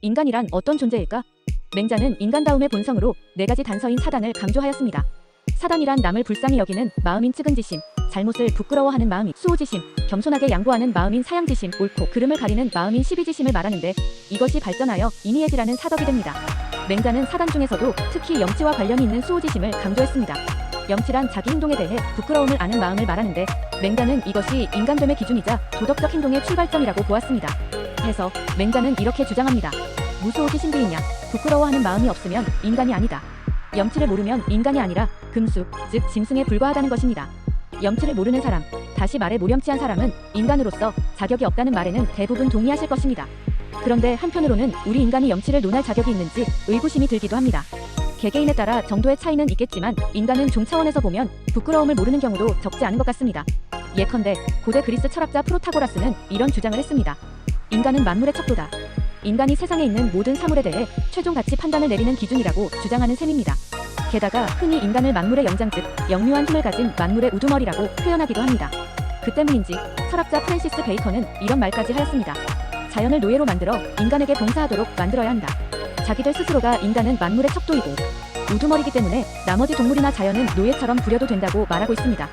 인간이란 어떤 존재일까? 맹자는 인간다움의 본성으로 네 가지 단서인 사단을 강조하였습니다. 사단이란 남을 불쌍히 여기는 마음인 측은지심, 잘못을 부끄러워하는 마음인 수호지심, 겸손하게 양보하는 마음인 사양지심, 옳고 그름을 가리는 마음인 시비지심을 말하는데 이것이 발전하여 인의예지라는 사덕이 됩니다. 맹자는 사단 중에서도 특히 염치와 관련이 있는 수호지심을 강조했습니다. 염치란 자기 행동에 대해 부끄러움을 아는 마음을 말하는데 맹자는 이것이 인간됨의 기준이자 도덕적 행동의 출발점이라고 보았습니다. 해서 맹자는 이렇게 주장합니다. 무수호기 신비이냐? 부끄러워하는 마음이 없으면 인간이 아니다. 염치를 모르면 인간이 아니라 금수, 즉 짐승에 불과하다는 것입니다. 염치를 모르는 사람, 다시 말해 모렴치한 사람은 인간으로서 자격이 없다는 말에는 대부분 동의하실 것입니다. 그런데 한편으로는 우리 인간이 염치를 논할 자격이 있는지 의구심이 들기도 합니다. 개개인에 따라 정도의 차이는 있겠지만 인간은 종 차원에서 보면 부끄러움을 모르는 경우도 적지 않은 것 같습니다. 예컨대 고대 그리스 철학자 프로타고라스는 이런 주장을 했습니다. 인간은 만물의 척도다. 인간이 세상에 있는 모든 사물에 대해 최종 가치 판단을 내리는 기준이라고 주장하는 셈입니다. 게다가 흔히 인간을 만물의 영장 즉 영묘한 힘을 가진 만물의 우두머리라고 표현하기도 합니다. 그 때문인지 철학자 프랜시스 베이컨은 이런 말까지 하였습니다. 자연을 노예로 만들어 인간에게 봉사하도록 만들어야 한다. 자기들 스스로가 인간은 만물의 척도이고 우두머리이기 때문에 나머지 동물이나 자연은 노예처럼 부려도 된다고 말하고 있습니다.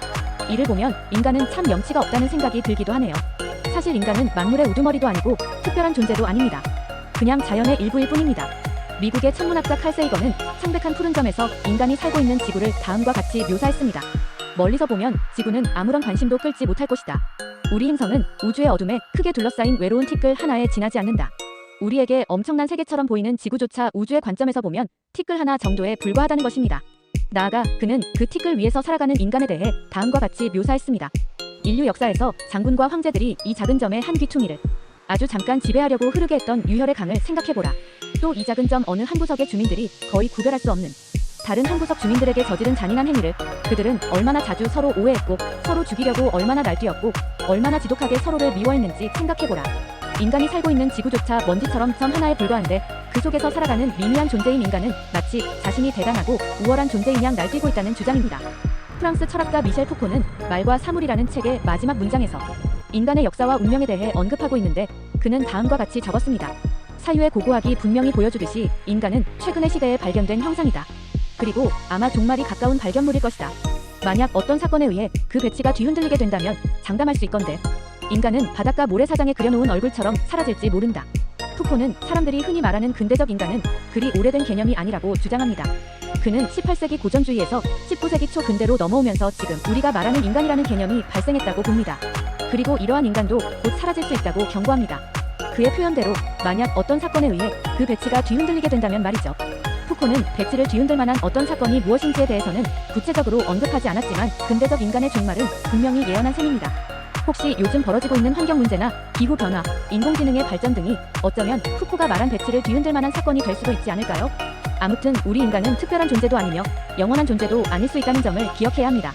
이를 보면 인간은 참 염치가 없다는 생각이 들기도 하네요. 사실 인간은 만물의 우두머리도 아니고 특별한 존재도 아닙니다. 그냥 자연의 일부일 뿐입니다. 미국의 천문학자 칼 세이건은 창백한 푸른 점에서 인간이 살고 있는 지구를 다음과 같이 묘사했습니다. 멀리서 보면 지구는 아무런 관심도 끌지 못할 것이다. 우리 행성은 우주의 어둠에 크게 둘러싸인 외로운 티끌 하나에 지나지 않는다. 우리에게 엄청난 세계처럼 보이는 지구조차 우주의 관점에서 보면 티끌 하나 정도에 불과하다는 것입니다. 나아가 그는 그 티끌 위에서 살아가는 인간에 대해 다음과 같이 묘사했습니다. 인류 역사에서 장군과 황제들이 이 작은 점의 한 귀퉁이를 아주 잠깐 지배하려고 흐르게 했던 유혈의 강을 생각해보라. 또 이 작은 점 어느 한 구석의 주민들이 거의 구별할 수 없는 다른 한 구석 주민들에게 저지른 잔인한 행위를 그들은 얼마나 자주 서로 오해했고 서로 죽이려고 얼마나 날뛰었고 얼마나 지독하게 서로를 미워했는지 생각해보라. 인간이 살고 있는 지구조차 먼지처럼 점 하나에 불과한데 그 속에서 살아가는 미미한 존재인 인간은 마치 자신이 대단하고 우월한 존재인 양 날뛰고 있다는 주장입니다. 프랑스 철학가 미셸 푸코는 말과 사물이라는 책의 마지막 문장에서 인간의 역사와 운명에 대해 언급하고 있는데 그는 다음과 같이 적었습니다. 사유의 고고학이 분명히 보여주듯이 인간은 최근의 시대에 발견된 형상이다. 그리고 아마 종말이 가까운 발견물일 것이다. 만약 어떤 사건에 의해 그 배치가 뒤흔들리게 된다면 장담할 수 있건대 인간은 바닷가 모래사장에 그려놓은 얼굴처럼 사라질지 모른다. 푸코는 사람들이 흔히 말하는 근대적 인간은 그리 오래된 개념이 아니라고 주장합니다. 그는 18세기 고전주의에서 19세기 초 근대로 넘어오면서 지금 우리가 말하는 인간이라는 개념이 발생했다고 봅니다. 그리고 이러한 인간도 곧 사라질 수 있다고 경고합니다. 그의 표현대로 만약 어떤 사건에 의해 그 배치가 뒤흔들리게 된다면 말이죠. 푸코는 배치를 뒤흔들 만한 어떤 사건이 무엇인지에 대해서는 구체적으로 언급하지 않았지만 근대적 인간의 종말은 분명히 예언한 셈입니다. 혹시 요즘 벌어지고 있는 환경 문제나 기후변화, 인공지능의 발전 등이 어쩌면 푸코가 말한 배치를 뒤흔들 만한 사건이 될 수도 있지 않을까요? 아무튼 우리 인간은 특별한 존재도 아니며 영원한 존재도 아닐 수 있다는 점을 기억해야 합니다.